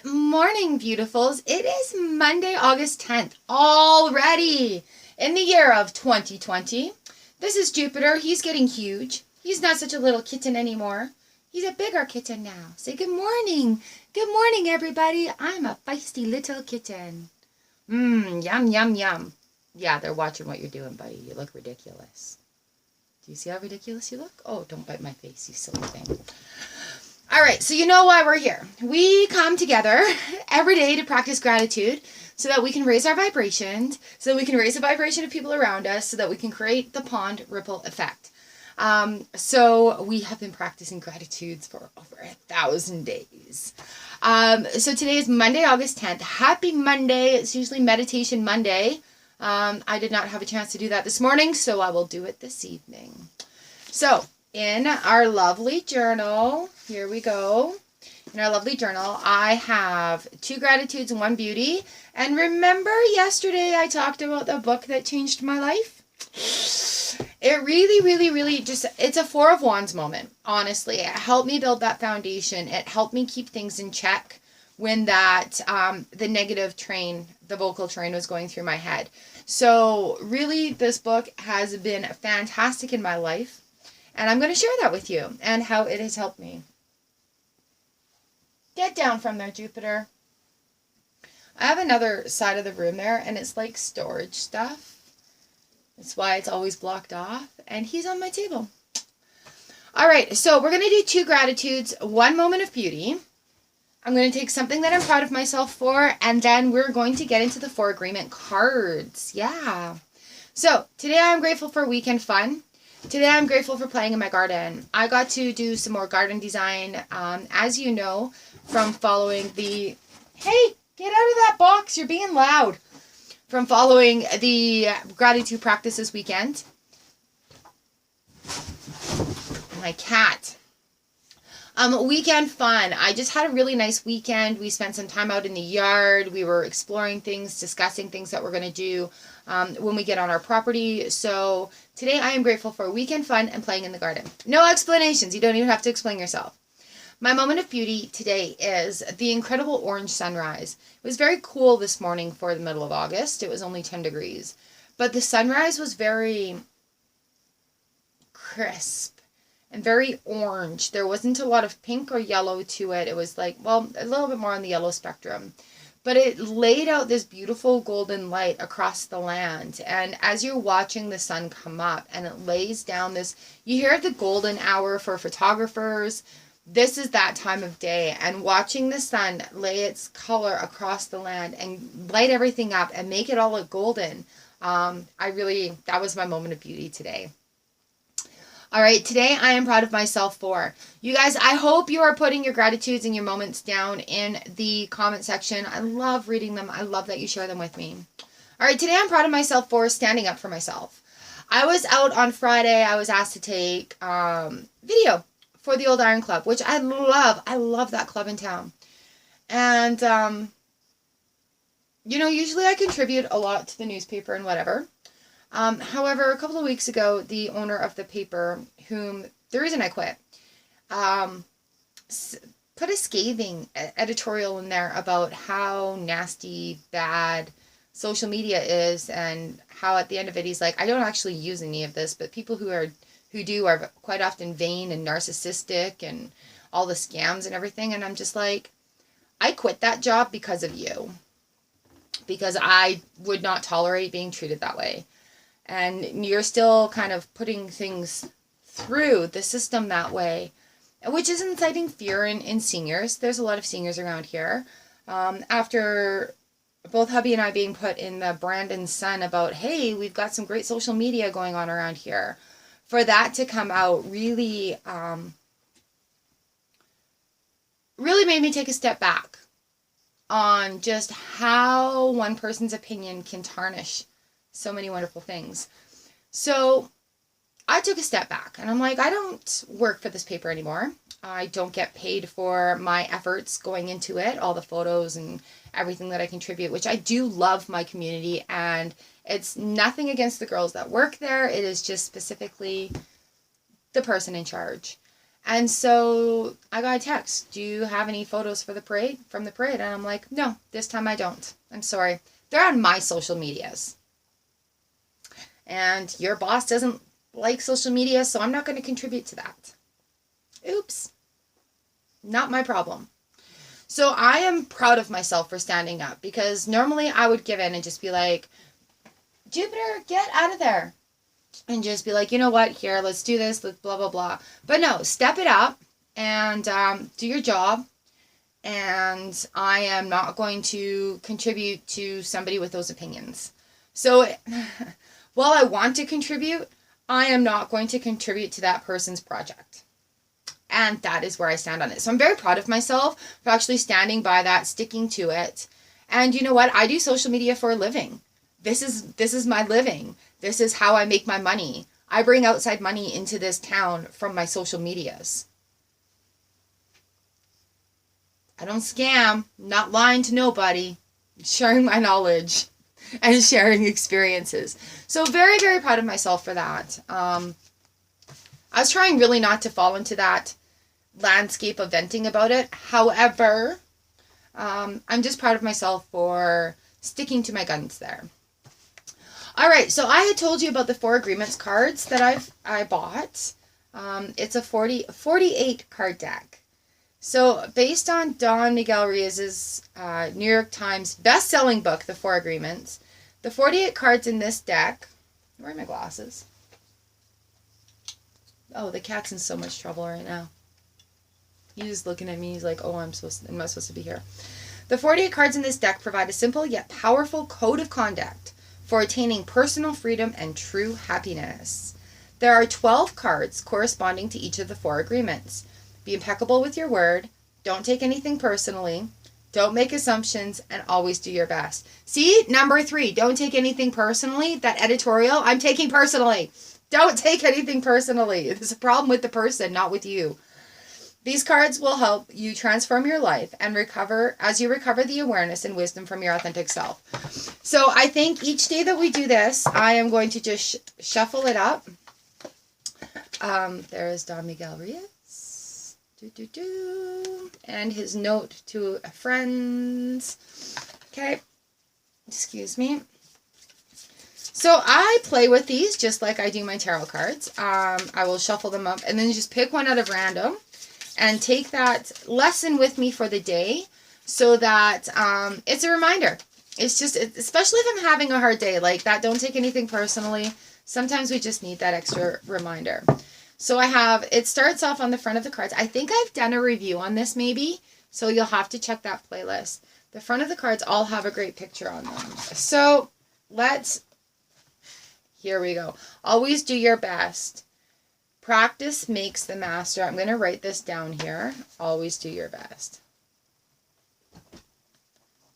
Good morning, beautifuls. It is Monday, August 10th, already in the year of 2020. This is Jupiter. He's getting huge. He's not such a little kitten anymore. He's a bigger kitten now. Say good morning. Good morning, everybody. I'm a feisty little kitten. Yum, yum, yum. Yeah, they're watching what you're doing, buddy. You look ridiculous. Do you see how ridiculous you look? Oh, don't bite my face, you silly thing. All right, so you know why we're here. We come together every day to practice gratitude so that we can raise our vibrations, so that we can raise the vibration of people around us, so that we can create the pond ripple effect. So we have been practicing gratitudes for over 1,000 days. So today is Monday, August 10th. Happy Monday. It's usually Meditation Monday. I did not have a chance to do that this morning, so I will do it this evening. So in our lovely journal, here we go. In our lovely journal, I have 2 gratitudes and 1 beauty. And remember yesterday I talked about the book that changed my life? It really just, it's a 4 of Wands moment, honestly. It helped me build that foundation. It helped me keep things in check when that, the negative train, the vocal train was going through my head. So really, this book has been fantastic in my life. And I'm going to share that with you and how it has helped me. Get down from there, Jupiter. I have another side of the room there, and it's like storage stuff. That's why it's always blocked off. And he's on my table. All right, so we're going to do 2 gratitudes, 1 moment of beauty. I'm going to take something that I'm proud of myself for, and then we're going to get into the 4 agreement cards. Yeah. So today I'm grateful for weekend fun. Today I'm grateful for playing in my garden. I got to do some more garden design, as you know, from following the... Hey, get out of that box. You're being loud. From following the gratitude practice this weekend. My cat. Weekend fun. I just had a really nice weekend. We spent some time out in the yard. We were exploring things, discussing things that we're going to do when we get on our property. So today I am grateful for weekend fun and playing in the garden. No explanations. You don't even have to explain yourself. My moment of beauty today is the incredible orange sunrise. It was very cool this morning for the middle of August. It was only 10 degrees. But the sunrise was very crisp and very orange. There wasn't a lot of pink or yellow to it. It was like, well, a little bit more on the yellow spectrum. But it laid out this beautiful golden light across the land. And as you're watching the sun come up and it lays down this, you hear the golden hour for photographers. This is that time of day. And watching the sun lay its color across the land and light everything up and make it all look golden. That was my moment of beauty today. All right, today I am proud of myself for. You guys, I hope you are putting your gratitudes and your moments down in the comment section. I love reading them. I love that you share them with me. All right, today I'm proud of myself for standing up for myself. I was out on Friday. I was asked to take video for the Old Iron Club, which I love. I love that club in town. And, usually I contribute a lot to the newspaper and whatever. However, a couple of weeks ago, the owner of the paper, the reason I quit, put a scathing editorial in there about how nasty, bad social media is, and how at the end of it, he's like, I don't actually use any of this, but people who do are quite often vain and narcissistic and all the scams and everything. And I'm just like, I quit that job because of you, because I would not tolerate being treated that way. And you're still kind of putting things through the system that way, which is inciting fear in seniors. There's a lot of seniors around here. After both hubby and I being put in the Brandon Sun about, hey, we've got some great social media going on around here. For that to come out really made me take a step back on just how one person's opinion can tarnish so many wonderful things. So I took a step back and I'm like, I don't work for this paper anymore. I don't get paid for my efforts going into it, all the photos and everything that I contribute, which I do love my community, and it's nothing against the girls that work there. It is just specifically the person in charge. And so I got a text, do you have any photos for the parade, from the parade? And I'm like, no, this time I don't. I'm sorry. They're on my social medias. And your boss doesn't like social media, so I'm not going to contribute to that. Oops. Not my problem. So I am proud of myself for standing up, because normally I would give in and just be like, Jupiter, get out of there. And just be like, you know what, here, let's do this, let's blah, blah, blah. But no, step it up and do your job. And I am not going to contribute to somebody with those opinions. So while I want to contribute, I am not going to contribute to that person's project. And that is where I stand on it. So I'm very proud of myself for actually standing by that, sticking to it. And you know what? I do social media for a living. This is my living. This is how I make my money. I bring outside money into this town from my social medias. I don't scam. I'm not lying to nobody. I'm sharing my knowledge and sharing experiences. So very, very proud of myself for that. I was trying really not to fall into that landscape of venting about it. However, I'm just proud of myself for sticking to my guns there. All right, so I had told you about the 4 agreements cards that I bought. It's a 48 card deck. So based on Don Miguel Ruiz's New York Times best-selling book, The 4 Agreements, the 48 cards in this deck. Where are my glasses? Oh, the cat's in so much trouble right now. He's just looking at me. He's like, oh, I'm not supposed to be here. The 48 cards in this deck provide a simple yet powerful code of conduct for attaining personal freedom and true happiness. There are 12 cards corresponding to each of the 4 agreements. Be impeccable with your word. Don't take anything personally. Don't make assumptions, and always do your best. See, number 3, don't take anything personally. That editorial, I'm taking personally. Don't take anything personally. There's a problem with the person, not with you. These cards will help you transform your life and recover as you recover the awareness and wisdom from your authentic self. So I think each day that we do this, I am going to just shuffle it up. There is Don Miguel Ruiz. And his note to a friend. Okay. Excuse me. So I play with these just like I do my tarot cards. I will shuffle them up and then just pick one out of random and take that lesson with me for the day so that it's a reminder. It's just, especially if I'm having a hard day like that, don't take anything personally. Sometimes we just need that extra reminder. So I have, it starts off on the front of the cards. I think I've done a review on this maybe, so you'll have to check that playlist. The front of the cards all have a great picture on them. So here we go. Always do your best. Practice makes the master. I'm going to write this down here. Always do your best.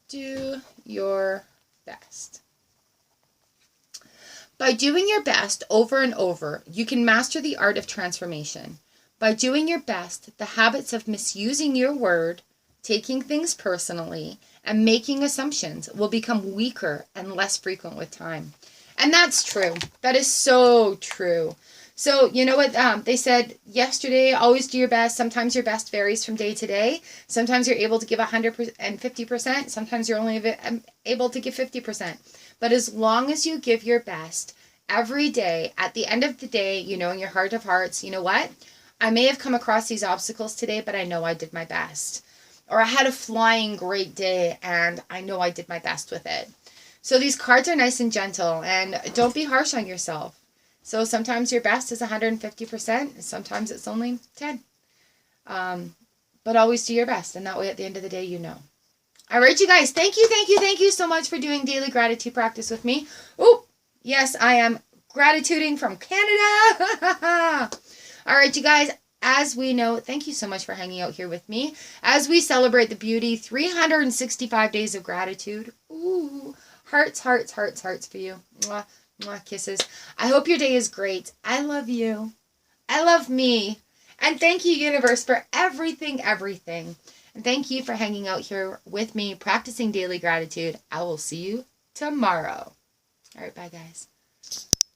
Do your best. By doing your best over and over, you can master the art of transformation. By doing your best, the habits of misusing your word, taking things personally, and making assumptions will become weaker and less frequent with time. And that's true. That is so true. So, you know what they said yesterday, always do your best. Sometimes your best varies from day to day. Sometimes you're able to give 150%. Sometimes you're only able to give 50%. But as long as you give your best every day, at the end of the day, you know, in your heart of hearts, you know what? I may have come across these obstacles today, but I know I did my best. Or I had a flying great day, and I know I did my best with it. So these cards are nice and gentle, and don't be harsh on yourself. So sometimes your best is 150%, sometimes it's only 10. But always do your best, and that way at the end of the day, you know. All right, you guys, thank you so much for doing daily gratitude practice with me. Oh, yes, I am gratituding from Canada. All right, you guys, as we know, thank you so much for hanging out here with me as we celebrate the beauty 365 days of gratitude. Ooh, hearts, hearts, hearts, hearts for you. Mwah. Mwah, kisses. I hope your day is great. I love you. I love me. And thank you, universe, for everything, everything. And thank you for hanging out here with me, practicing daily gratitude. I will see you tomorrow. All right, bye, guys.